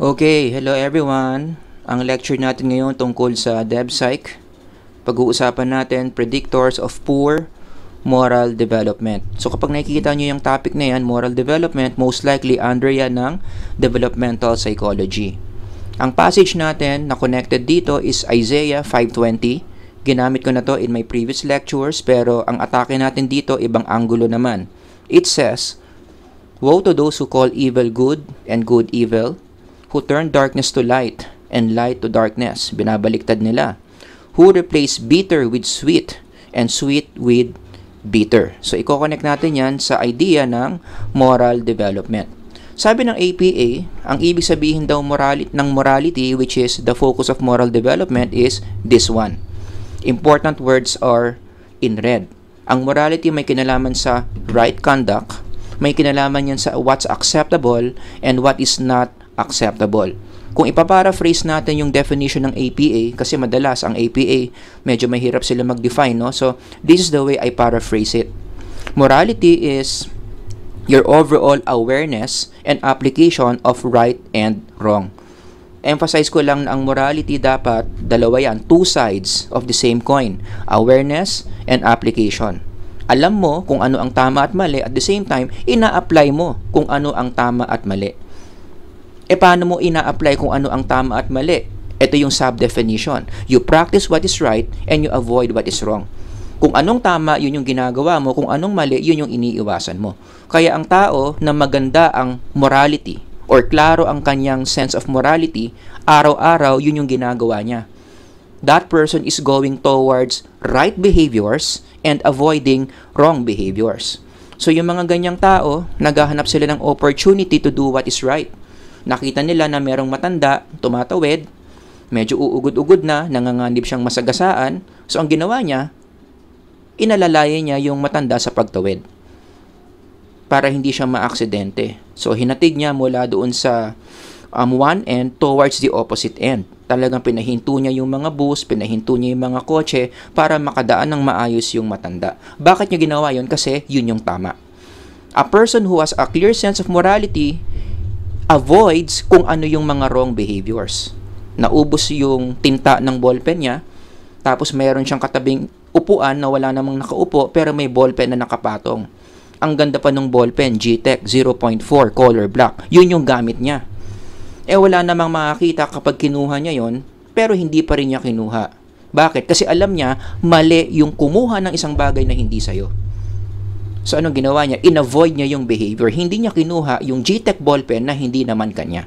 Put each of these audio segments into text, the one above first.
Okay, hello everyone. Ang lecture natin ngayon tungkol sa DevPsych. Pag-uusapan natin predictors of poor moral development. So kapag nakikita nyo yung topic na yan, moral development, most likely under yan ng developmental psychology. Ang passage natin na connected dito is Isaiah 5:20. Ginamit ko na to in my previous lectures, pero ang atake natin dito ibang anggulo naman. It says, "Woe to those who call evil good and good evil, who turn darkness to light and light to darkness." Binabaliktad nila. "Who replace bitter with sweet and sweet with bitter." So, i-connect natin yan sa idea ng moral development. Sabi ng APA, ang ibig sabihin daw ng morality, which is the focus of moral development, is this one. Important words are in red. Ang morality may kinalaman sa right conduct, may kinalaman yan sa what's acceptable and what is not acceptable. Kung ipaparaphrase natin yung definition ng APA, kasi madalas ang APA medyo mahirap sila mag-define, no? So this is the way I paraphrase it. Morality is your overall awareness and application of right and wrong. Emphasize ko lang na ang morality dapat dalawa yan, two sides of the same coin, awareness and application. Alam mo kung ano ang tama at mali, at the same time ina-apply mo kung ano ang tama at mali. Paano mo ina-apply kung ano ang tama at mali? Ito yung sub-definition. You practice what is right and you avoid what is wrong. Kung anong tama, yun yung ginagawa mo. Kung anong mali, yun yung iniiwasan mo. Kaya ang tao na maganda ang morality or klaro ang kanyang sense of morality, araw-araw, yun yung ginagawa niya. That person is going towards right behaviors and avoiding wrong behaviors. So yung mga ganyang tao, naghahanap sila ng opportunity to do what is right. Nakita nila na merong matanda, tumatawid, medyo uugod-ugod na, nanganganib siyang masagasaan. So ang ginawa niya, inalalayan niya yung matanda sa pagtawid para hindi siya maaksidente. So hinatig niya mula doon sa one end towards the opposite end. Talagang pinahinto niya yung mga bus, pinahinto niya yung mga kotse para makadaan ng maayos yung matanda. Bakit niya ginawa yun? Kasi yun yung tama. A person who has a clear sense of morality avoids kung ano yung mga wrong behaviors. Naubos yung tinta ng ballpen niya, tapos mayroon siyang katabing upuan na wala namang nakaupo pero may ballpen na nakapatong. Ang ganda pa ng ballpen, G-Tech 0.4 color black. Yun yung gamit niya. Wala namang makakita kapag kinuha niya yon, pero hindi pa rin niya kinuha. Bakit? Kasi alam niya mali yung kumuha ng isang bagay na hindi sa'yo. So anong ginawa niya? In-avoid niya yung behavior. Hindi niya kinuha yung G-Tech ballpen na hindi naman kanya.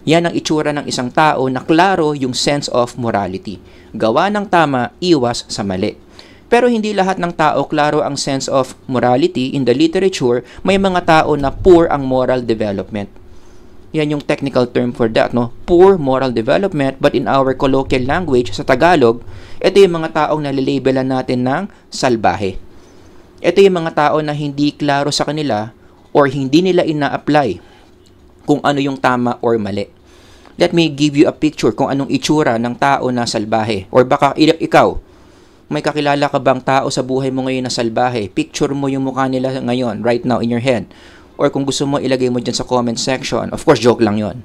Yan ang itsura ng isang tao na klaro yung sense of morality. Gawa ng tama, iwas sa mali. Pero hindi lahat ng tao klaro ang sense of morality. In the literature, may mga tao na poor ang moral development. Yan yung technical term for that, no? Poor moral development, but in our colloquial language, sa Tagalog, ito yung mga taong nalalabelan natin ng salbahe. Ito yung mga tao na hindi klaro sa kanila or hindi nila ina-apply kung ano yung tama or mali. Let me give you a picture kung anong itsura ng tao na salbahe. Or baka ikaw, may kakilala ka bang tao sa buhay mo ngayon na salbahe? Picture mo yung mukha nila ngayon, right now in your head. Or kung gusto mo, ilagay mo dyan sa comment section. Of course, joke lang yon.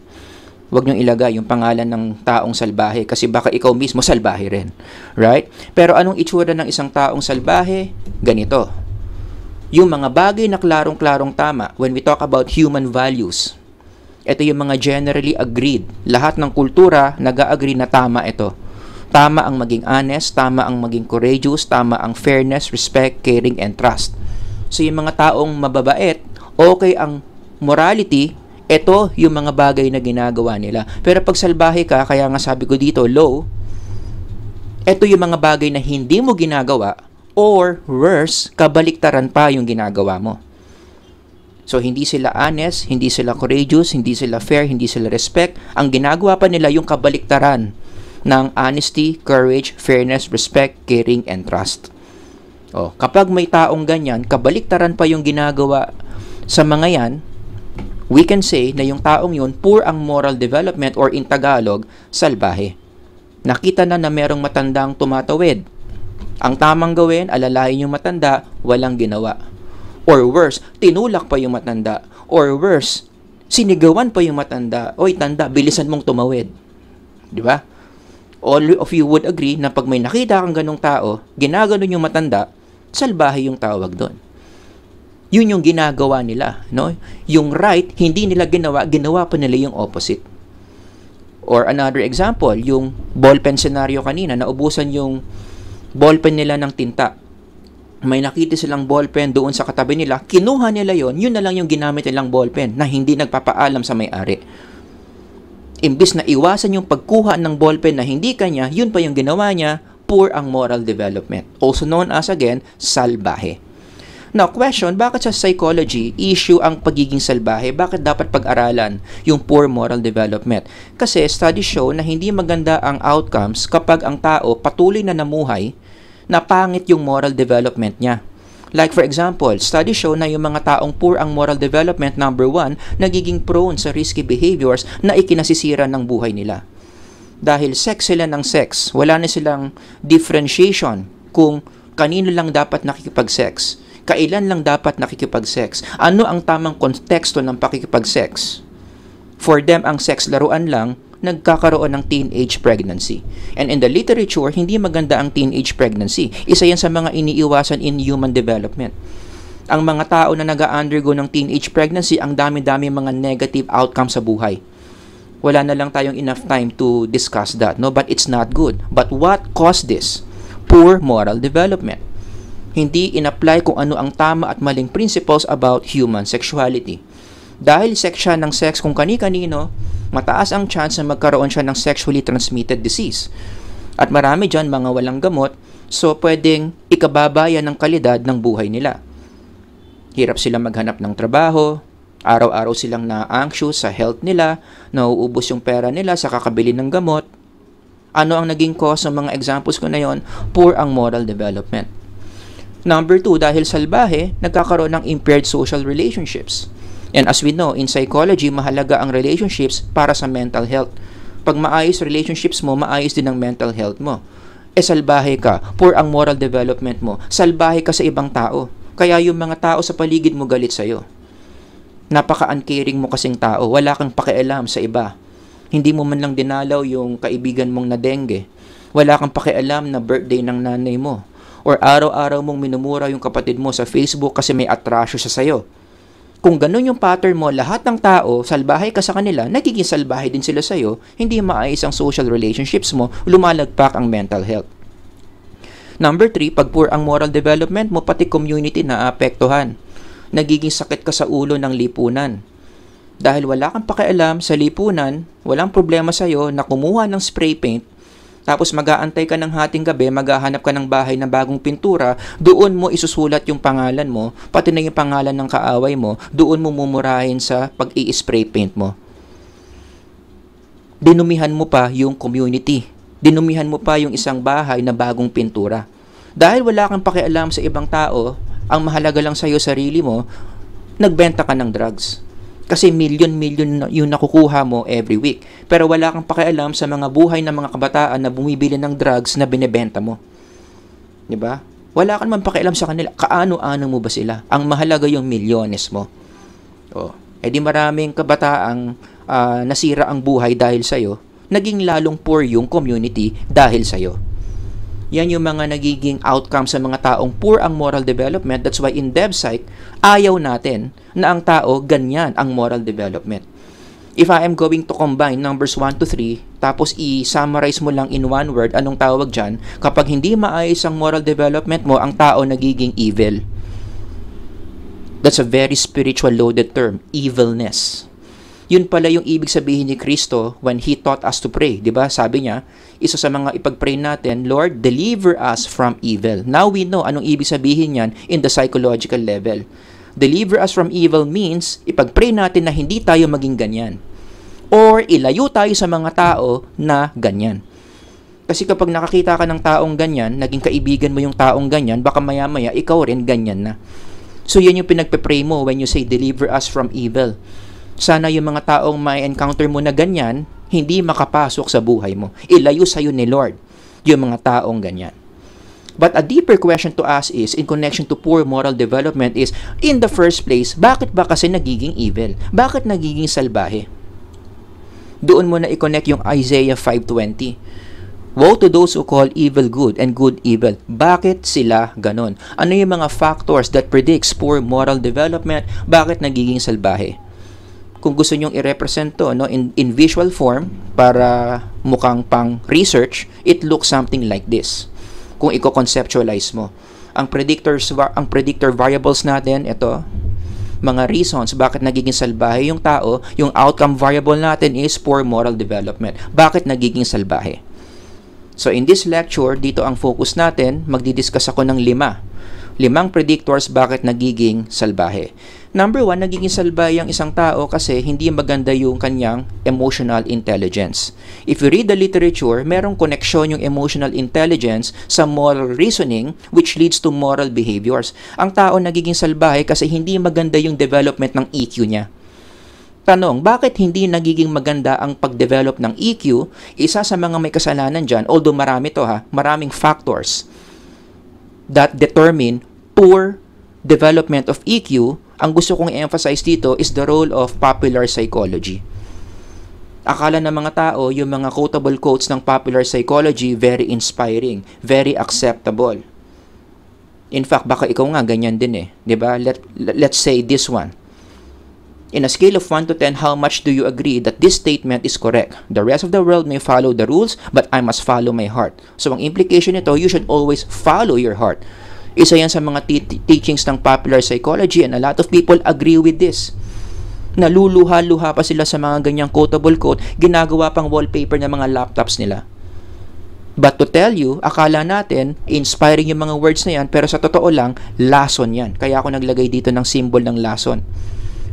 Huwag niyong ilagay yung pangalan ng taong salbahe kasi baka ikaw mismo salbahe rin. Right? Pero anong itsura ng isang taong salbahe? Ganito. Yung mga bagay na klarong-klarong tama, when we talk about human values, ito yung mga generally agreed. Lahat ng kultura nag-agree na tama ito. Tama ang maging honest, tama ang maging courageous, tama ang fairness, respect, caring, and trust. So yung mga taong mababait, okay ang morality, ito yung mga bagay na ginagawa nila. Pero pag salbahe ka, kaya nga sabi ko dito, low, ito yung mga bagay na hindi mo ginagawa, or worse, kabaliktaran pa yung ginagawa mo. So, hindi sila honest, hindi sila courageous, hindi sila fair, hindi sila respect. Ang ginagawa pa nila yung kabaliktaran ng honesty, courage, fairness, respect, caring, and trust. Kapag may taong ganyan, kabaliktaran pa yung ginagawa sa mga yan, we can say na yung taong yun, poor ang moral development or in Tagalog, salbahe. Nakita na merong matandang tumatawid. Ang tamang gawin, alalahin yung matanda, walang ginawa. Or worse, tinulak pa yung matanda. Or worse, Sinigawan pa yung matanda, oy tanda, bilisan mong tumawid. Di ba? All of you would agree na pag may nakita kang ganong tao, ginaganon yung matanda, salbahe yung tawag doon. Yun yung ginagawa nila, no? Yung right, hindi nila ginawa pa nila yung opposite. Or another example, yung ballpen scenario kanina, naubusan yung ballpen nila ng tinta. May nakita silang ballpen doon sa katabi nila, kinuha nila yun na lang yung ginamit nilang ballpen na hindi nagpapaalam sa may-ari. Imbis na iwasan yung pagkuha ng ballpen na hindi kanya, yun pa yung ginawa niya, poor ang moral development. Also known as, again, salbahe. Now, question, bakit sa psychology, issue ang pagiging salbahe? Bakit dapat pag-aralan yung poor moral development? Kasi studies show na hindi maganda ang outcomes kapag ang tao patuloy na namuhay na pangit yung moral development niya. Like for example, studies show na yung mga taong poor ang moral development, number 1, nagiging prone sa risky behaviors na ikinasisira ng buhay nila. Dahil sex sila ng sex, wala na silang differentiation kung kanino lang dapat nakikipag-sex. Kailan lang dapat nakikipag-sex? Ano ang tamang konteksto ng pakikipag-sex? For them, ang sex laruan lang, nagkakaroon ng teenage pregnancy. And in the literature, hindi maganda ang teenage pregnancy. Isa yan sa mga iniiwasan in human development. Ang mga tao na nag-undergo ng teenage pregnancy, ang dami-dami mga negative outcomes sa buhay. Wala na lang tayong enough time to discuss that, no? But it's not good. But what caused this? Poor moral development. Hindi in-apply kung ano ang tama at maling principles about human sexuality. Dahil sex siya ng sex kung kani-kanino, mataas ang chance na magkaroon siya ng sexually transmitted disease. At marami dyan mga walang gamot, so pwedeng ikababayan ng kalidad ng buhay nila. Hirap silang maghanap ng trabaho, araw-araw silang na-anxious sa health nila, nauubos yung pera nila sa kakabili ng gamot. Ano ang naging cause ng mga examples ko na yon? Poor ang moral development. Number 2, dahil salbahe, nagkakaroon ng impaired social relationships. And as we know, in psychology, mahalaga ang relationships para sa mental health. Pag maayos relationships mo, maayos din ang mental health mo. Salbahe ka, poor ang moral development mo, salbahe ka sa ibang tao. Kaya yung mga tao sa paligid mo galit sa'yo. Napaka-uncaring mo kasing tao, wala kang pakialam sa iba. Hindi mo man lang dinalaw yung kaibigan mong na dengue. Wala kang pakialam na birthday ng nanay mo. Or araw-araw mong minumura yung kapatid mo sa Facebook kasi may atrasyo siya sa'yo. Kung ganun yung pattern mo, lahat ng tao, salbahe ka sa kanila, nagiging salbahe din sila sa'yo, hindi maayos ang social relationships mo, lumalagpak ang mental health. Number 3, pag poor ang moral development mo, pati community na apektuhan. Nagiging sakit ka sa ulo ng lipunan. Dahil wala kang pakialam sa lipunan, walang problema sa'yo na kumuha ng spray paint, tapos mag-aantay ka ng hating gabi, maghahanap ka ng bahay na bagong pintura, doon mo isusulat yung pangalan mo, pati na yung pangalan ng kaaway mo, doon mo mumurahin sa pag-i-spray paint mo. Dinumihan mo pa yung community. Dinumihan mo pa yung isang bahay na bagong pintura. Dahil wala kang pakialam sa ibang tao, ang mahalaga lang sa'yo sarili mo, nagbenta ka ng drugs. Kasi million yung nakukuha mo every week. Pero wala kang pakialam sa mga buhay ng mga kabataan na bumibili ng drugs na binebenta mo. Diba? Wala ka naman pakialam sa kanila. Kaano-ano mo ba sila? Ang mahalaga yung milyones mo. Di maraming kabataang nasira ang buhay dahil sa'yo. Naging lalong poor yung community dahil sa'yo. Yan yung mga nagiging outcome sa mga taong poor ang moral development. That's why in DevPsych, ayaw natin na ang tao ganyan ang moral development. If I am going to combine numbers 1 to 3, tapos i-summarize mo lang in one word, anong tawag dyan? Kapag hindi maayos ang moral development mo, ang tao nagiging evil. That's a very spiritual loaded term, evilness. Yun pala yung ibig sabihin ni Kristo when He taught us to pray. Diba? Sabi niya, isa sa mga ipag-pray natin, Lord, deliver us from evil. Now we know anong ibig sabihin yan in the psychological level. Deliver us from evil means, ipag-pray natin na hindi tayo maging ganyan. Or ilayo tayo sa mga tao na ganyan. Kasi kapag nakakita ka ng taong ganyan, naging kaibigan mo yung taong ganyan, baka maya-maya ikaw rin ganyan na. So yan yung pinagpe-pray mo when you say, deliver us from evil. Sana yung mga taong may encounter mo na ganyan, hindi makapasok sa buhay mo. Ilayo sa'yo ni Lord yung mga taong ganyan. But a deeper question to ask is, in connection to poor moral development is, in the first place, bakit ba kasi nagiging evil? Bakit nagiging salbahe? Doon mo na i-connect yung Isaiah 5:20. Woe to those who call evil good and good evil. Bakit sila ganon? Ano yung mga factors that predicts poor moral development? Bakit nagiging salbahe? Kung gusto nyong i-represent to in visual form para mukhang pang research, it looks something like this. Kung i-conceptualize mo. Ang predictor variables natin, ito, mga reasons bakit nagiging salbahe yung tao, yung outcome variable natin is poor moral development. Bakit nagiging salbahe? So in this lecture, dito ang focus natin, magdidiscuss ako ng limang predictors bakit nagiging salbahe. Number 1, nagiging salbahe ang isang tao kasi hindi maganda yung kanyang emotional intelligence. If you read the literature, merong koneksyon yung emotional intelligence sa moral reasoning which leads to moral behaviors. Ang tao nagiging salbahe kasi hindi maganda yung development ng EQ niya. Tanong, bakit hindi nagiging maganda ang pag-develop ng EQ? Isa sa mga may kasalanan dyan, although maraming factors that determine poor development of EQ. Ang gusto kong i-emphasize dito is the role of popular psychology. Akala ng mga tao, yung mga quotable quotes ng popular psychology, very inspiring, very acceptable. In fact, baka ikaw nga ganyan din eh. Diba? Let's say this one. In a scale of 1 to 10, how much do you agree that this statement is correct? The rest of the world may follow the rules, but I must follow my heart. So, ang implication nito, you should always follow your heart. Isa yan sa mga teachings ng popular psychology and a lot of people agree with this. Naluluha-luha pa sila sa mga ganyang quotable quote, ginagawa pang wallpaper ng mga laptops nila. But to tell you, akala natin, inspiring yung mga words na yan, pero sa totoo lang, lason yan. Kaya ako naglagay dito ng symbol ng lason.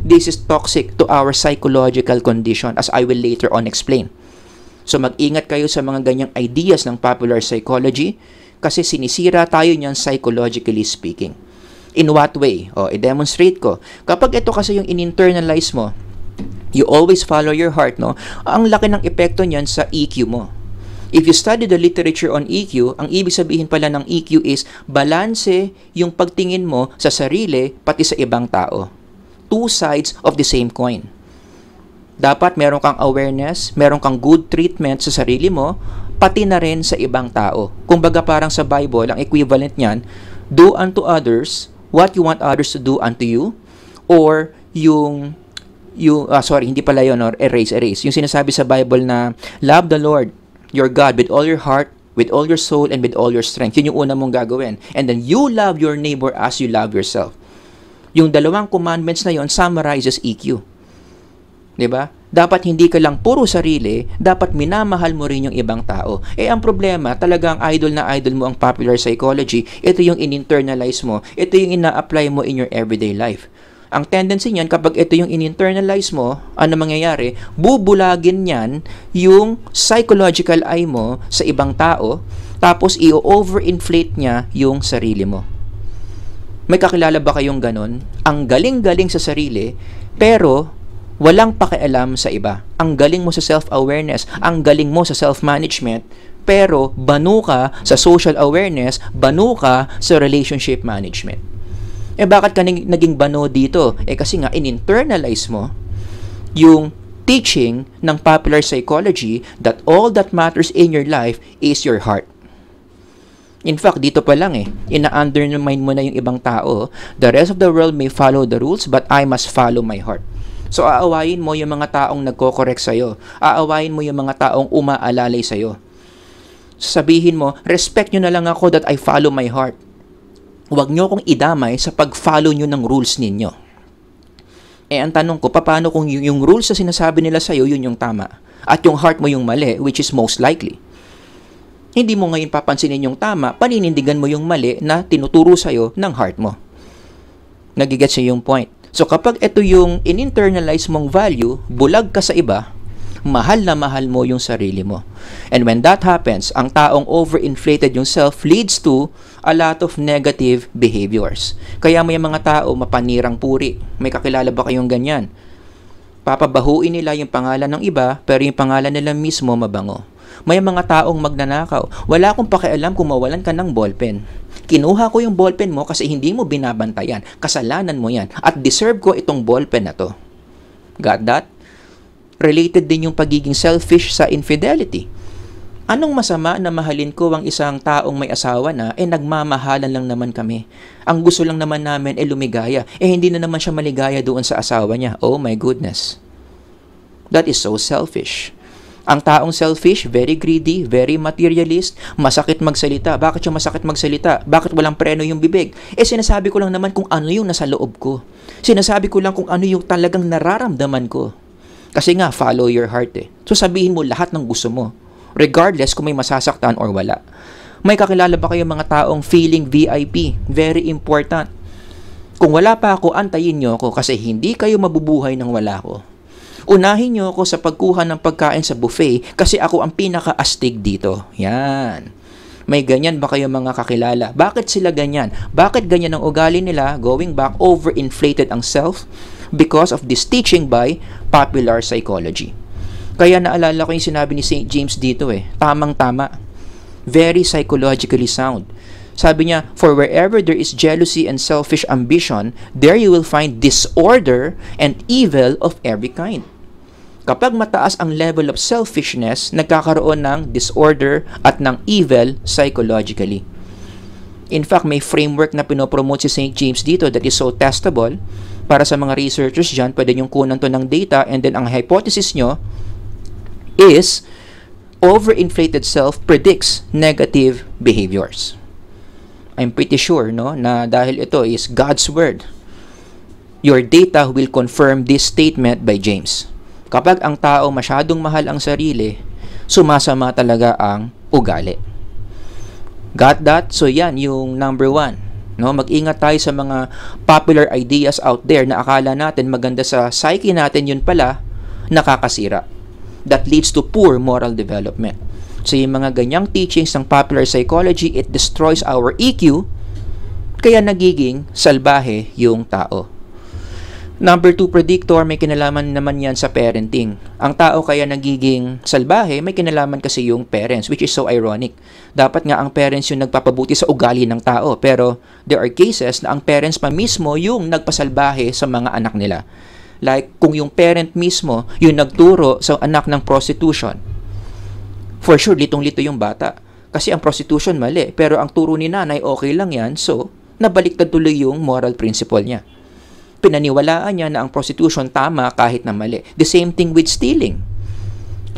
This is toxic to our psychological condition as I will later on explain. So mag-ingat kayo sa mga ganyang ideas ng popular psychology kasi sinisira tayo niyan psychologically speaking. In what way? I-demonstrate ko. Kapag ito kasi yung in-internalize mo, you always follow your heart, ang laki ng epekto niyan sa EQ mo. If you study the literature on EQ, ang ibig sabihin pala ng EQ is balanse yung pagtingin mo sa sarili pati sa ibang tao. Two sides of the same coin. Dapat meron kang awareness, meron kang good treatment sa sarili mo, pati na rin sa ibang tao. Kumbaga parang sa Bible, ang equivalent niyan, do unto others what you want others to do unto you, or hindi pala yun, or erase. Yung sinasabi sa Bible na, love the Lord, your God, with all your heart, with all your soul, and with all your strength. Yun yung una mong gagawin. And then, you love your neighbor as you love yourself. Yung dalawang commandments na yon summarizes EQ. 'Di ba? Dapat hindi ka lang puro sarili, dapat minamahal mo rin yung ibang tao. Ang problema, talagang idol mo ang popular psychology, ito yung in-internalize mo, ito yung ina-apply mo in your everyday life. Ang tendency niyan, kapag ito yung in-internalize mo, ano mangyayari? Bubulagin niyan yung psychological eye mo sa ibang tao, tapos i-overinflate niya yung sarili mo. May kakilala ba kayong ganon? Ang galing-galing sa sarili, pero walang pakialam sa iba. Ang galing mo sa self-awareness, ang galing mo sa self-management, pero banu ka sa social awareness, banu ka sa relationship management. Bakit ka naging banu dito? Kasi nga, in-internalize mo yung teaching ng popular psychology that all that matters in your life is your heart. In fact, dito pa lang ina-undermine mo na yung ibang tao. The rest of the world may follow the rules, but I must follow my heart. So, aawayin mo yung mga taong nagko-correct sa'yo. Aawayin mo yung mga taong umaalalay sa'yo. Sabihin mo, respect nyo na lang ako that I follow my heart. Huwag nyo akong idamay sa pag-follow nyo ng rules ninyo. Ang tanong ko, paano kung yung rules na sinasabi nila sa'yo, yun yung tama? At yung heart mo yung mali, which is most likely. Hindi mo ngayon papansinin yung tama, paninindigan mo yung mali na tinuturo sa'yo ng heart mo. Nagigets siya yung point. So kapag ito yung in-internalize mong value, bulag ka sa iba, mahal na mahal mo yung sarili mo. And when that happens, ang taong overinflated yung self leads to a lot of negative behaviors. Kaya may mga tao mapanirang puri. May kakilala ba kayong ganyan? Papabahuin nila yung pangalan ng iba, pero yung pangalan nila mismo mabango. May mga taong magnanakaw. Wala akong pakialam kung mawalan ka ng ballpen. Kinuha ko yung ballpen mo kasi hindi mo binabantayan. Kasalanan mo yan. At deserve ko itong ballpen na to. Got that? Related din yung pagiging selfish sa infidelity. Anong masama na mahalin ko ang isang taong may asawa na, nagmamahalan lang naman kami. Ang gusto lang naman namin lumigaya. Hindi na naman siya maligaya doon sa asawa niya. Oh my goodness. That is so selfish. Ang taong selfish, very greedy, very materialist, masakit magsalita. Bakit siya masakit magsalita? Bakit walang preno yung bibig? Sinasabi ko lang naman kung ano yung nasa loob ko. Sinasabi ko lang kung ano yung talagang nararamdaman ko. Kasi nga, follow your heart So sabihin mo lahat ng gusto mo. Regardless kung may masasaktan or wala. May kakilala ba kayong mga taong feeling VIP? Very important. Kung wala pa ako, antayin nyo ako kasi hindi kayo mabubuhay nang wala ko. Unahin nyo ako sa pagkuha ng pagkain sa buffet kasi ako ang pinaka-astig dito. Yan. May ganyan ba kayong mga kakilala? Bakit sila ganyan? Bakit ganyan ang ugali nila? Going back, overinflated ang self because of this teaching by popular psychology. Kaya naalala ko yung sinabi ni St. James dito Tamang-tama. Very psychologically sound. Sabi niya, for wherever there is jealousy and selfish ambition, there you will find disorder and evil of every kind. Kapag mataas ang level of selfishness, nagkakaroon ng disorder at ng evil psychologically. In fact, may framework na pinopromote si St. James dito that is so testable. Para sa mga researchers dyan, pwede niyong kunan to ng data and then ang hypothesis nyo is overinflated self predicts negative behaviors. I'm pretty sure na dahil ito is God's word, your data will confirm this statement by James. Kapag ang tao masyadong mahal ang sarili, sumasama talaga ang ugali. Got that? So yan yung number 1. Mag-ingat tayo sa mga popular ideas out there na akala natin maganda sa psyche natin, yun pala nakakasira. That leads to poor moral development. So yung mga ganyang teachings ng popular psychology, it destroys our EQ, kaya nagiging salbahe yung tao. Number 2 predictor, may kinalaman naman yan sa parenting. Ang tao kaya nagiging salbahe, may kinalaman kasi yung parents, which is so ironic. Dapat nga ang parents yung nagpapabuti sa ugali ng tao, pero there are cases na ang parents pa mismo yung nagpasalbahe sa mga anak nila. Like, kung yung parent mismo yung nagturo sa anak ng prostitution, for sure, litong-lito yung bata. Kasi ang prostitution mali, pero ang turo ni nanay okay lang yan, so nabaliktad tuloy yung moral principle niya. Pinaniwalaan niya na ang prostitution tama kahit na mali. The same thing with stealing.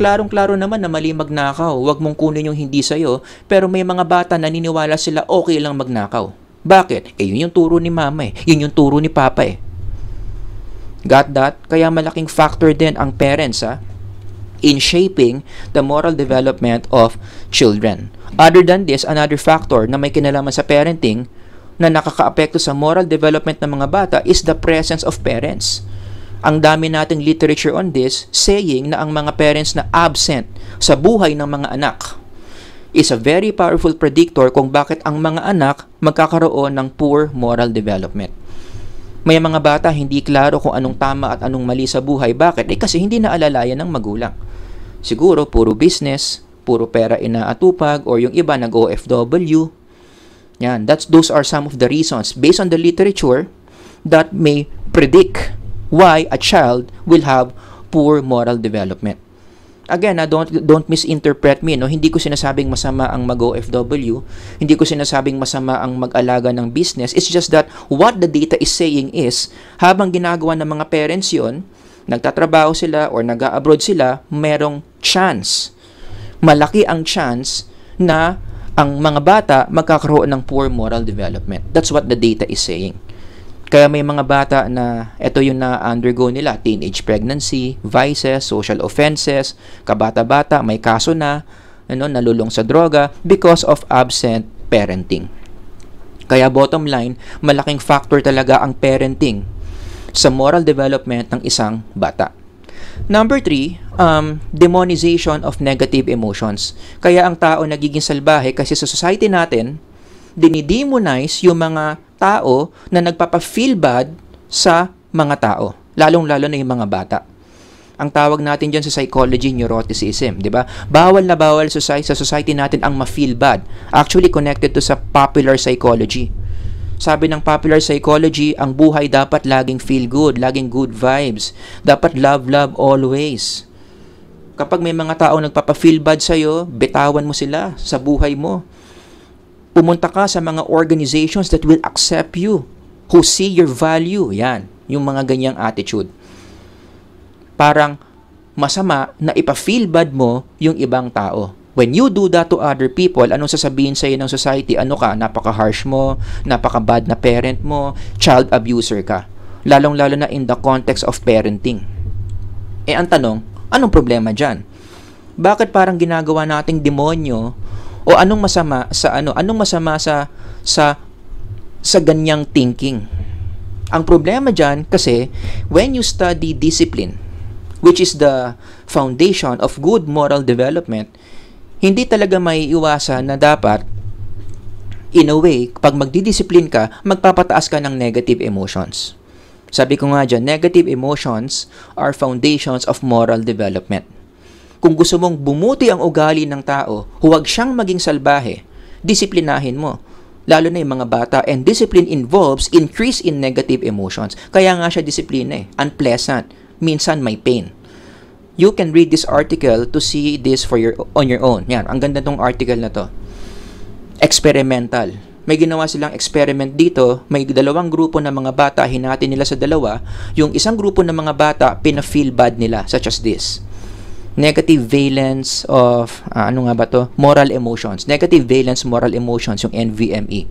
Klarong-klaro naman na mali magnakaw, huwag mong kunin yung hindi sa'yo, pero may mga bata naniniwala sila okay lang magnakaw. Bakit? Yun yung turo ni mama yun yung turo ni papa Got that? Kaya malaking factor din ang parents in shaping the moral development of children. Other than this, another factor na may kinalaman sa parenting na nakakaapekto sa moral development ng mga bata is the presence of parents. Ang dami nating literature on this saying na ang mga parents na absent sa buhay ng mga anak is a very powerful predictor kung bakit ang mga anak magkakaroon ng poor moral development. May mga bata hindi klaro kung anong tama at anong mali sa buhay. Bakit? Kasi hindi naalalayan ng magulang. Siguro, puro business, puro pera inaatupag, or yung iba nag-OFW. Yan, those are some of the reasons based on the literature that may predict why a child will have poor moral development. Again, don't misinterpret me. Hindi ko sinasabing masama ang mag-OFW. Hindi ko sinasabing masama ang mag-alaga ng business. It's just that what the data is saying is, habang ginagawa ng mga parents yon, nagtatrabaho sila or nag-abroad sila, merong chance. Malaki ang chance na ang mga bata magkakaroon ng poor moral development. That's what the data is saying. Kaya may mga bata na ito yung na-undergo nila, teenage pregnancy, vices, social offenses, kabata-bata, may kaso na, nalulong sa droga because of absent parenting. Kaya bottom line, malaking factor talaga ang parenting sa moral development ng isang bata. Number 3, demonization of negative emotions. Kaya ang tao nagiging salbahe kasi sa society natin, dinidemonize yung mga tao na nagpapa-feel bad sa mga tao, lalong-lalo na yung mga bata. Ang tawag natin dyan sa psychology, neuroticism, di ba? Bawal na bawal sa society natin ang ma-feel bad. Actually, connected to sa popular psychology. Sabi ng popular psychology, ang buhay dapat laging feel good, laging good vibes. Dapat love, love always. Kapag may mga tao nagpapa-feel bad sa'yo, bitawan mo sila sa buhay mo. Pumunta ka sa mga organizations that will accept you, who see your value. Yan, yung mga ganyang attitude. Parang masama na ipa-feel bad mo yung ibang tao. When you do that to other people, anong sasabihin sa'yo ng society? Ano ka? Napaka-harsh mo, napaka-bad na parent mo, child abuser ka. Lalong-lalo na in the context of parenting. Ang tanong, anong problema dyan? Bakit parang ginagawa nating demonyo o anong masama sa sa ganyang thinking? Ang problema dyan kasi when you study discipline, which is the foundation of good moral development, hindi talaga may iwasan na dapat, in a way, pag magdidiscipline ka, magpapataas ka ng negative emotions. Sabi ko nga dyan, negative emotions are foundations of moral development. Kung gusto mong bumuti ang ugali ng tao, huwag siyang maging salbahe, disiplinahin mo. Lalo na yung mga bata, and discipline involves increase in negative emotions. Kaya nga siya disiplina unpleasant, minsan may pain. You can read this article to see this on your own. Yan, ang ganda tong article na to. Experimental. May ginawa silang experiment dito. May dalawang grupo ng mga bata, hinati nila sa dalawa. Yung isang grupo ng mga bata, pina-feel bad nila, such as this. Negative valence of, moral emotions. Negative valence moral emotions, yung NVME.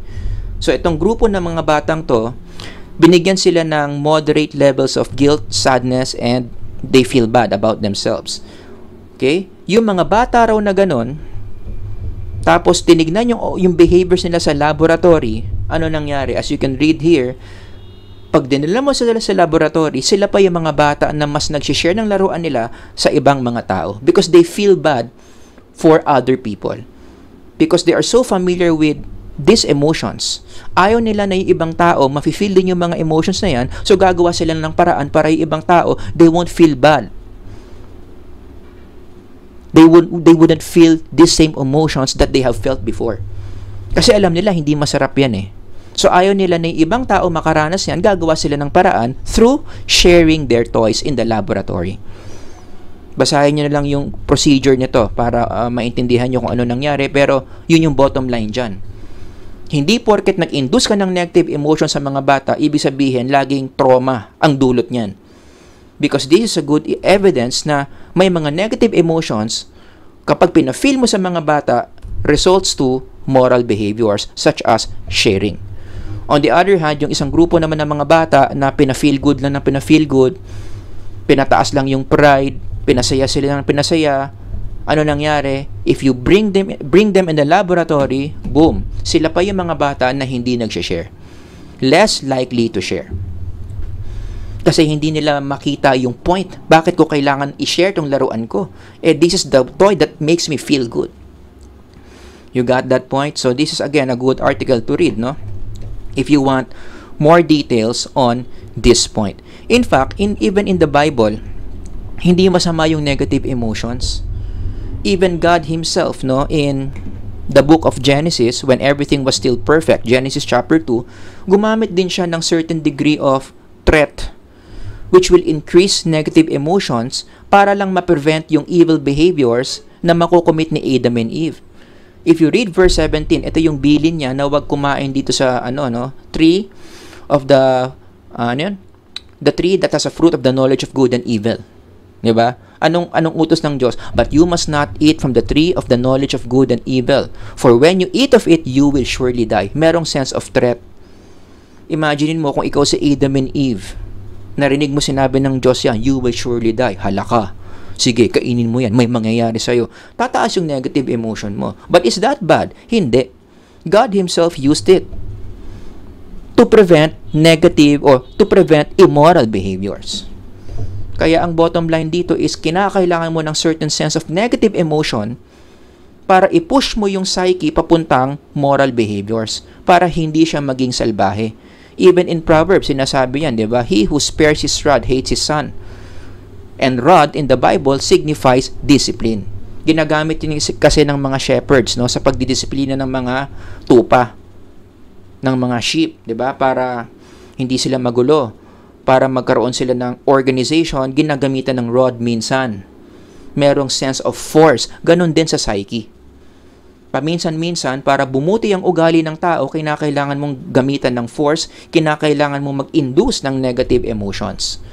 So, itong grupo ng mga batang to, binigyan sila ng moderate levels of guilt, sadness, and they feel bad about themselves. Okay? Yung mga bata raw na ganun, tapos tinignan yung behaviors nila sa laboratory, ano nangyari? As you can read here, pag dinala mo sila sa laboratory, sila pa yung mga bata na mas nag-share ng laruan nila sa ibang mga tao because they feel bad for other people. Because they are so familiar with these emotions. Ayaw nila na yung ibang tao, mafe-feel din yung mga emotions na yan, so gagawa sila ng paraan para yung ibang tao, they won't feel bad. They wouldn't feel these same emotions that they have felt before. Kasi alam nila, hindi masarap yan eh. So ayaw nila na yung ibang tao makaranas yan, gagawa sila ng paraan through sharing their toys in the laboratory. Basahin nyo na lang yung procedure nito para maintindihan nyo kung ano nangyari, pero yun yung bottom line dyan. Hindi porket nag-induce ka ng negative emotion sa mga bata, ibig sabihin, laging trauma ang dulot niyan. Because this is a good evidence na may mga negative emotions, kapag pina-feel mo sa mga bata, results to moral behaviors such as sharing. On the other hand, yung isang grupo naman ng mga bata na pina-feel good lang ng pina-feel good, pinataas lang yung pride, pinasaya sila ng pinasaya, ano nangyari? If you bring them in the laboratory, boom, sila pa yung mga bata na hindi nag-share. Less likely to share. Kasi hindi nila makita yung point. Bakit ko kailangan i-share tong laruan ko? This is the toy that makes me feel good. You got that point? So this is again a good article to read, no? If you want more details on this point. In fact, even in the Bible, hindi masama yung negative emotions. Even God Himself, no, in the book of Genesis, when everything was still perfect, Genesis chapter 2, gumamit din siya ng certain degree of threat which will increase negative emotions para lang ma-prevent yung evil behaviors na makukomit ni Adam and Eve. If you read verse 17, ito yung bilin niya na huwag kumain dito sa tree of the the tree that has a fruit of the knowledge of good and evil. 'Di ba? Anong utos ng Diyos? But you must not eat from the tree of the knowledge of good and evil, for when you eat of it, you will surely die. Merong sense of threat. Imagine mo kung ikaw si Adam and Eve. Narinig mo sinabi ng Diyos yan, you will surely die. Hala ka. Sige, kainin mo yan. May mangyayari sa'yo. Tataas yung negative emotion mo. But is that bad? Hindi. God Himself used it to prevent negative or to prevent immoral behaviors. Kaya ang bottom line dito is kinakailangan mo ng certain sense of negative emotion para i-push mo yung psyche papuntang moral behaviors para hindi siya maging salbahe. Even in Proverbs, sinasabi yan, di ba? He who spares his rod hates his son. And rod in the Bible signifies discipline. Ginagamit yun kasi ng mga shepherds, no, sa pagdidisiplina ng mga tupa, ng mga sheep, 'di ba? Para hindi sila magulo, para magkaroon sila ng organization, ginagamitan ng rod minsan. Merong sense of force, ganun din sa psyche. Paminsan-minsan, para bumuti ang ugali ng tao, kinakailangan mong gamitan ng force, kinakailangan mong mag-induce ng negative emotions.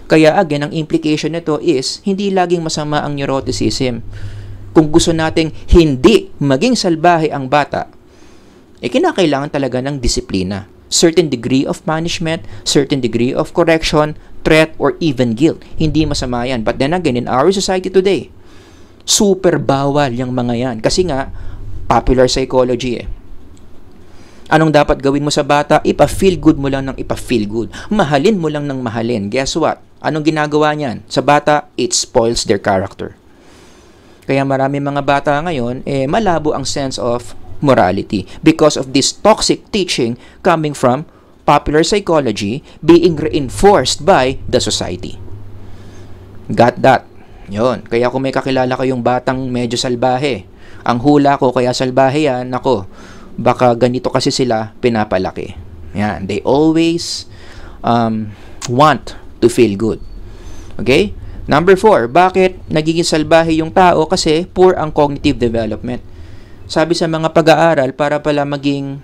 Kaya again, ang implication nito is, hindi laging masama ang neuroticism. Kung gusto nating hindi maging salbahe ang bata, kinakailangan talaga ng disiplina. Certain degree of punishment, certain degree of correction, threat, or even guilt. Hindi masama yan. But then again, in our society today, super bawal yung mga yan. Kasi nga, popular psychology eh. Anong dapat gawin mo sa bata? Ipa-feel good mo lang ng ipa-feel good. Mahalin mo lang ng mahalin. Guess what? Anong ginagawa niyan? Sa bata, it spoils their character. Kaya marami mga bata ngayon, malabo ang sense of morality because of this toxic teaching coming from popular psychology being reinforced by the society. Got that? Yun. Kaya kung may kakilala kayong batang medyo salbahe, ang hula ko kaya salbahe yan, nako, baka ganito kasi sila pinapalaki. Yan. They always want to feel good. Okay? Number 4, bakit nagiging salbahe yung tao? Kasi poor ang cognitive development. Sabi sa mga pag-aaral, para pala maging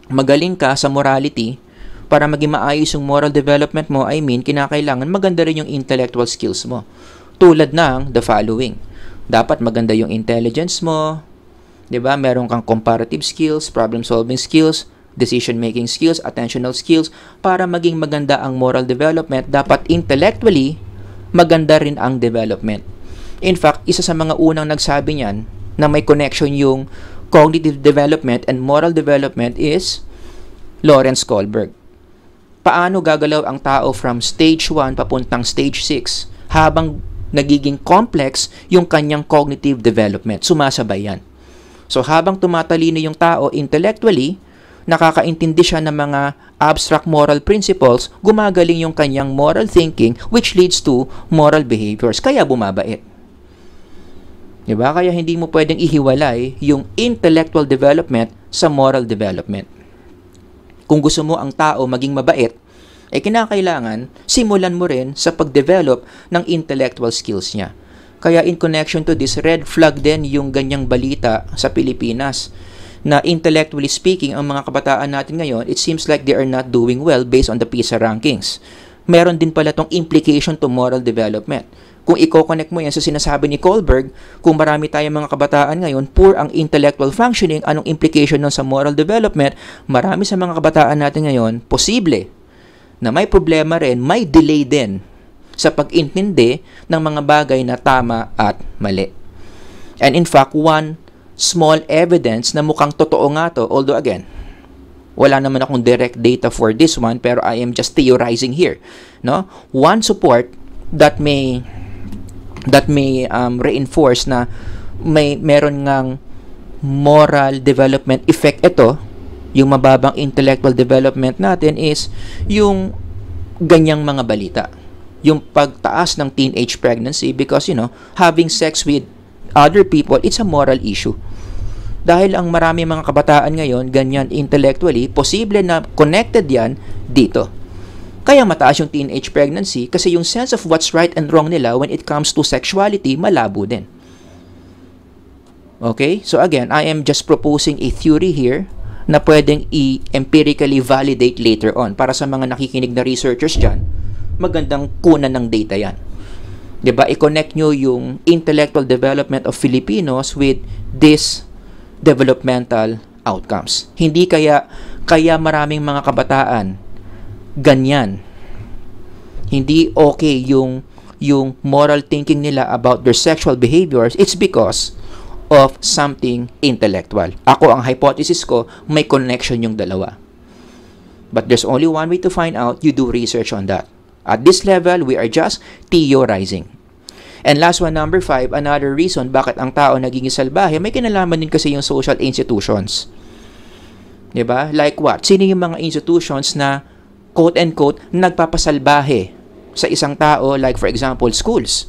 magaling ka sa morality, para maging maayos yung moral development mo, kinakailangan maganda rin yung intellectual skills mo. Tulad ng the following. Dapat maganda yung intelligence mo, 'di ba? Meron kang comparative skills, problem-solving skills, decision-making skills, attentional skills. Para maging maganda ang moral development, dapat intellectually maganda rin ang development. In fact, isa sa mga unang nagsabi niyan na may connection yung cognitive development and moral development is Lawrence Kohlberg. Paano gagalaw ang tao from stage 1 papuntang stage 6 habang nagiging complex yung kanyang cognitive development. Sumasabay yan. So habang tumatalino yung tao intellectually, nakakaintindi siya ng mga abstract moral principles, gumagaling yung kanyang moral thinking which leads to moral behaviors. Kaya bumabait. Diba? Kaya hindi mo pwedeng ihiwalay yung intellectual development sa moral development. Kung gusto mo ang tao maging mabait, kinakailangan simulan mo rin sa pag-develop ng intellectual skills niya. Kaya in connection to this, red flag din yung ganyang balita sa Pilipinas na intellectually speaking, ang mga kabataan natin ngayon, it seems like they are not doing well based on the PISA rankings. Meron din pala tong implication to moral development. Kung i-connect mo yan sa sinasabi ni Kohlberg, kung marami tayong mga kabataan ngayon, poor ang intellectual functioning, anong implication nun sa moral development? Marami sa mga kabataan natin ngayon, posible na may problema rin, may delay din sa pag-intindi ng mga bagay na tama at mali. And in fact, one small evidence na mukhang totoo nga to, although again, wala naman akong direct data for this one, pero I am just theorizing here. No? One support that may reinforce na meron ngang moral development effect ito, yung mababang intellectual development natin is yung ganyang mga balita. Yung pagtaas ng teenage pregnancy because, having sex with other people, it's a moral issue. Dahil ang marami mga kabataan ngayon, ganyan intellectually, posible na connected yan dito. Kaya mataas yung teenage pregnancy kasi yung sense of what's right and wrong nila when it comes to sexuality, malabo din. Okay? So again, I am just proposing a theory here na pwedeng empirically validate later on. Para sa mga nakikinig na researchers dyan, magandang kunan ng data yan. Diba? I-connect nyo yung intellectual development of Filipinos with this developmental outcomes. Hindi kaya maraming mga kabataan ganyan. Hindi okay yung moral thinking nila about their sexual behaviors. It's because of something intellectual. Ako, ang hypothesis ko, may connection yung dalawa. But there's only one way to find out. You do research on that. At this level, we are just theorizing. And last one, number 5, another reason bakit ang tao nagiging salbahe, may kinalaman din kasi yung social institutions. Diba? Like what? Sino yung mga institutions na quote-unquote nagpapasalbahe sa isang tao, like for example, schools.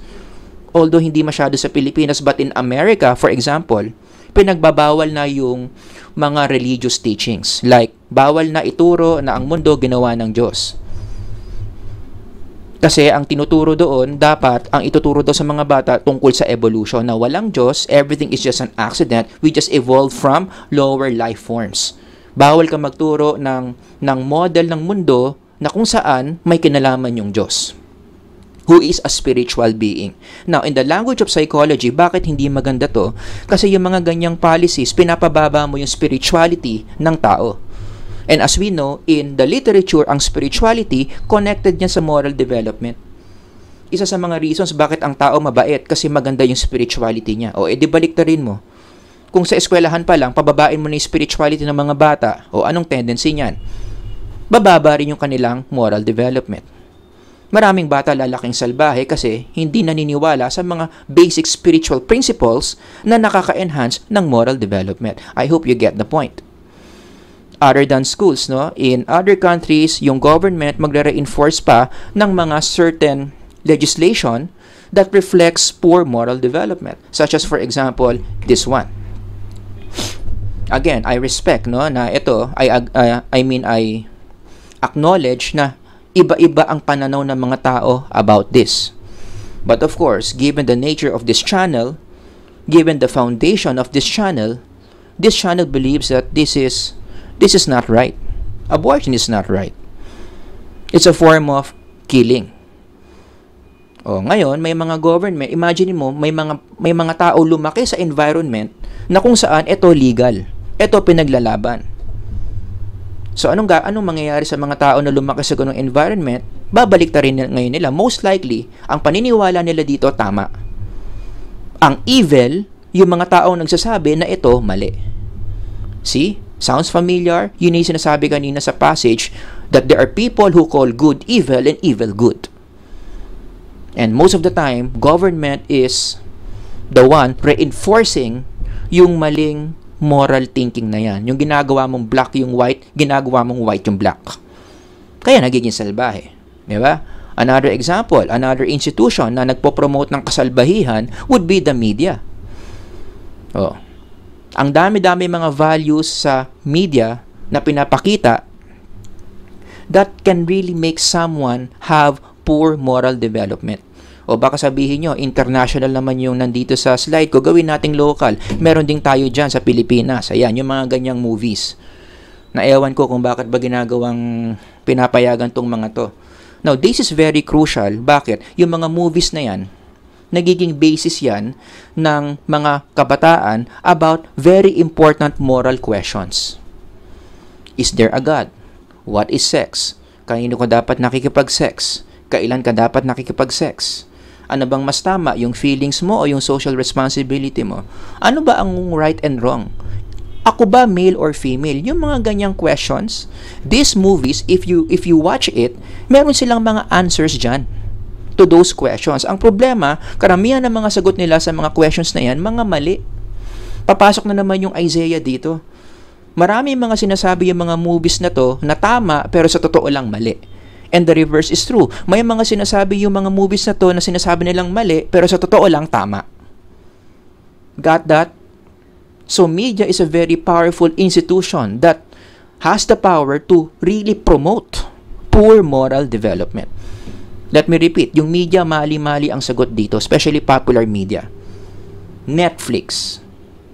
Although hindi masyado sa Pilipinas, but in America, for example, pinagbabawal na yung mga religious teachings. Like, bawal na ituro na ang mundo ginawa ng Diyos. Kasi ang tinuturo doon, dapat ang ituturo daw sa mga bata tungkol sa evolution na walang Diyos, everything is just an accident, we just evolved from lower life forms. Bawal ka magturo ng model ng mundo na kung saan may kinalaman yung Diyos, who is a spiritual being. Now, in the language of psychology, bakit hindi maganda to? Kasi yung mga ganyang policies, pinapababa mo yung spirituality ng tao. And as we know, in the literature, ang spirituality, connected niya sa moral development. Isa sa mga reasons bakit ang tao mabait, kasi maganda yung spirituality niya. O, edi baliktarin mo. Kung sa eskwelahan pa lang, pababain mo na yung spirituality ng mga bata, o anong tendency niyan? Bababa rin yung kanilang moral development. Maraming bata lalaking salbahe kasi hindi naniniwala sa mga basic spiritual principles na nakaka-enhance ng moral development. I hope you get the point. Other than schools, no? In other countries, yung government magre-reinforce pa ng mga certain legislation that reflects poor moral development. Such as, for example, this one. Again, I respect, no, na ito, I acknowledge na iba-iba ang pananaw ng mga tao about this. But of course, given the nature of this channel, given the foundation of this channel believes that this is not right. Abortion is not right. It's a form of killing. O, ngayon, may mga government, imagine mo, may mga tao lumaki sa environment na kung saan ito legal. Ito pinaglalaban. So, anong mangyayari sa mga tao na lumaki sa ganung environment? Babalik ta rin ngayon nila. Most likely, ang paniniwala nila dito tama. Ang evil, yung mga tao nagsasabi na ito mali. See? Sounds familiar? Yun yung sinasabi kanina sa passage that there are people who call good evil and evil good. And most of the time, government is the one reinforcing yung maling moral thinking na yan. Yung ginagawa mong black yung white, ginagawa mong white yung black. Kaya nagiging salbahe. Diba? Another example, another institution na nagpo-promote ng kasalbahihan would be the media. Oh. Ang dami-dami mga values sa media na pinapakita that can really make someone have poor moral development. O baka sabihin nyo, international naman yung nandito sa slide ko, gawin nating local. Meron din tayo dyan sa Pilipinas. Ayan, yung mga ganyang movies. Na ewan ko kung bakit ba ginagawang pinapayagan tong mga to. Now, this is very crucial. Bakit? Yung mga movies na yan, nagiging basis yan ng mga kabataan about very important moral questions. Is there a God? What is sex? Kanino ka dapat nakikipag-sex? Kailan ka dapat nakikipag-sex? Ano bang mas tama, yung feelings mo o yung social responsibility mo? Ano ba ang right and wrong? Ako ba male or female? Yung mga ganyang questions, these movies, if you watch it, meron silang mga answers dyan to those questions. Ang problema, karamihan ng mga sagot nila sa mga questions na yan, mga mali. Papasok na naman yung Isaiah dito. Marami mga sinasabi yung mga movies na to na tama pero sa totoo lang mali. And the reverse is true. May mga sinasabi yung mga movies na to na sinasabi nilang mali pero sa totoo lang tama. Got that? So media is a very powerful institution that has the power to really promote poor moral development. Let me repeat, yung media mali-mali ang sagot dito, especially popular media. Netflix,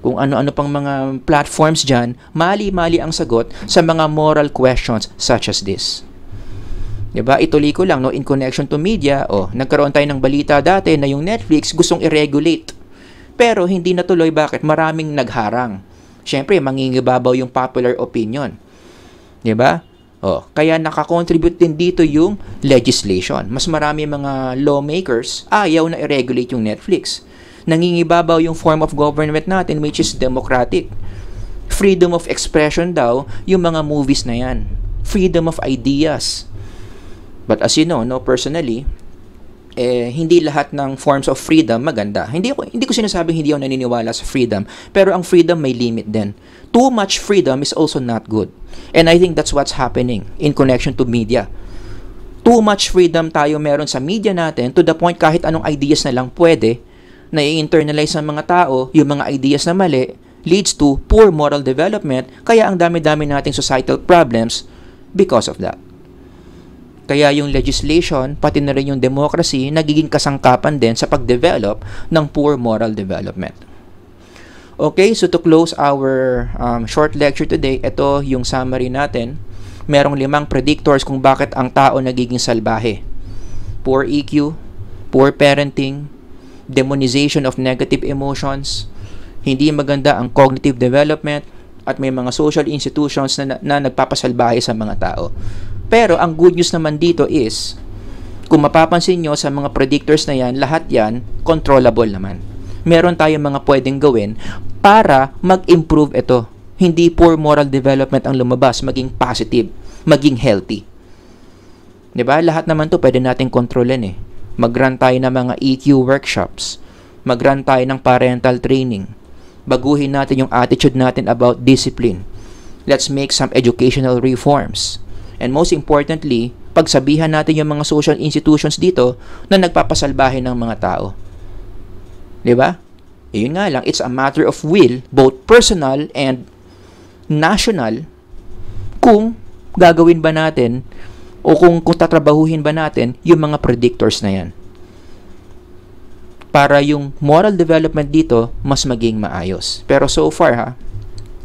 kung ano-ano pang mga platforms dyan, mali-mali ang sagot sa mga moral questions such as this. Diba? Ituloy ko lang, no, in connection to media, nagkaroon tayo ng balita dati na yung Netflix gustong i-regulate. Pero hindi natuloy, bakit? Maraming nagharang. Siyempre, mangingibabaw yung popular opinion. Diba? Kaya nakakontribute din dito yung legislation. Mas marami mga lawmakers ayaw na i-regulate yung Netflix. Nangingibabaw yung form of government natin which is democratic. Freedom of expression daw yung mga movies na yan. Freedom of ideas. But as you know, no, personally, hindi lahat ng forms of freedom maganda. Hindi ko sinasabing hindi ako naniniwala sa freedom, pero ang freedom may limit din. Too much freedom is also not good. And I think that's what's happening in connection to media. too much freedom tayo meron sa media natin to the point kahit anong ideas na lang pwede, na i-internalize ng mga tao, yung mga ideas na mali, leads to poor moral development, kaya ang dami-dami nating societal problems because of that. Kaya yung legislation, pati na rin yung democracy, nagiging kasangkapan din sa pag-develop ng poor moral development. Okay, so to close our short lecture today, ito yung summary natin. Merong 5 predictors kung bakit ang tao nagiging salbahe. Poor EQ, poor parenting, demonization of negative emotions, hindi maganda ang cognitive development, at may mga social institutions na nagpapasalbahe sa mga tao. Pero ang good news naman dito is, kung mapapansin nyo sa mga predictors na yan, lahat yan controllable naman. Meron tayong mga pwedeng gawin para mag-improve ito. Hindi poor moral development ang lumabas, maging positive, maging healthy. 'Di ba? Lahat naman 'to pwede nating kontrolin eh. Mag-run tayo ng mga EQ workshops. Mag-run tayo ng parental training. Baguhin natin yung attitude natin about discipline. Let's make some educational reforms. And most importantly, pagsabihan natin yung mga social institutions dito na nagpapasalbahe ng mga tao. 'Di ba? Yun nga lang, it's a matter of will, both personal and national, kung gagawin ba natin o kung tatrabahuhin ba natin yung mga predictors na yan. Para yung moral development dito, mas maging maayos. Pero so far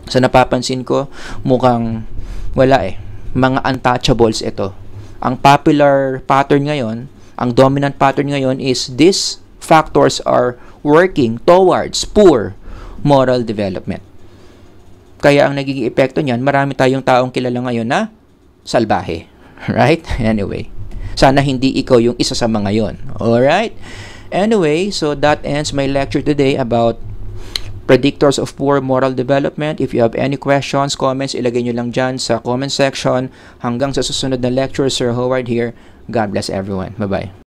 sa napapansin ko, mukhang wala eh. Mga untouchables ito. Ang popular pattern ngayon, ang dominant pattern ngayon is these factors are working towards poor moral development. Kaya ang nagiging epekto niyan, marami tayong taong kilala ngayon na salbahe. Right? Anyway, sana hindi ikaw yung isa sa mga yon. Alright? Anyway, so that ends my lecture today about predictors of poor moral development. If you have any questions, comments, ilagay nyo lang dyan sa comment section. Hanggang sa susunod na lecture, Sir Howard here. God bless everyone. Bye-bye.